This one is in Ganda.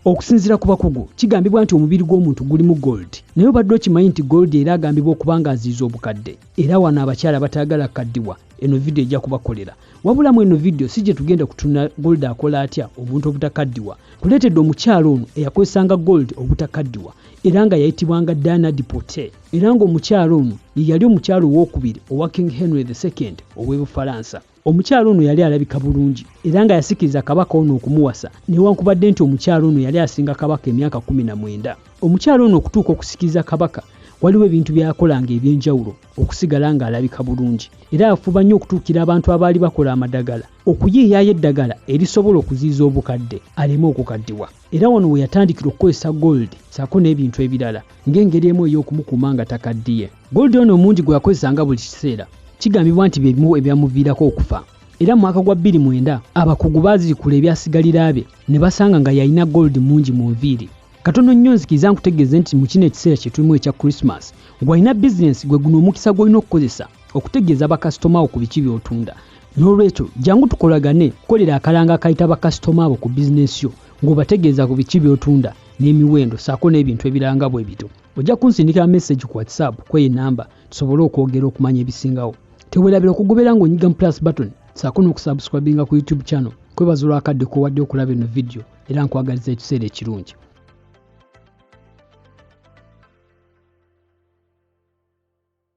Okusinziira ku bakugu kigambibwa nti omubiri gw'omuntu gulimu gold. Naye obadde okimanyi nti gold era agambibwa okuba nga aziiza obukadde. Era wano abakyala bataagala kukaddiwa. Eno video ejja kubakolera. Wabulamu eno video si gye tugenda kutuna gold akola atya omuntu obutakaddiwa. Kuleetedde omukyalo ono eyakozesanga gold obutakaddiwa era nga yayitibwanga Diana Deporté. Era ng'omukyalo ono yali omukyalo owookubiri owa King Henry II ow'e Bufalansa. Omukyalo ono yali alabika bulungi era nga yasikiriza kabaka ono okumuwasa newankubadde nti omukyalo ono yali asinga kabaka emyaka 19. Omukyalo ono okutuuka okusikiriza kabaka waliwo ebintu byakolanga eby'enjawulo okusigala nga alabika bulungi era afuba nnyo okutuukira abantu abaali bakola amadagala okuyiiyaayo eddagala erisobola okuziiza obukadde aleme okukaddiwa. Era wano we yatandikira okukozesa gold ssaako n'ebintu ebirala ng'engeri emu ey'okumukuuma nga takaddiye. Gold ono omungi gwe yakozesanga buli kiseera kigambibwa nti byebimu ebyamuviirako okufa. Era mu mwaka gwa 2009 abakugu baazirikula ebyasigalira bye ne basanga nga yalina gold mungi mu nviiri. Katono nnyo nzikiriza nkutegeeze nti mu kino ekiseera kye tulimu ekya Christmas gw'alina bizinesi gwe guno omukisa gw'olina okukozesa okutegeeza bakasitoma abo ku biki by'otunda. N'olwekyo jangu tukolagane kukolera akalanga akayita bakasitoma abo ku bizinesi yo ng'obategeeza ku biki by'otunda n'emiwendo ssaako n'ebintu ebiranga bwe bito. Ojja kunsindikira message ku WhatsApp kw'eyo namba tusobole okwogera okumanya ebisingawo. Teweerabira okugobera ng'onyiga mu plus button ssaako n'okusubscribinga ku YouTube channel. Kwebaza olw'akadde k'owadde okulaba eno video era nkwagaliza ekiseera ekirungi.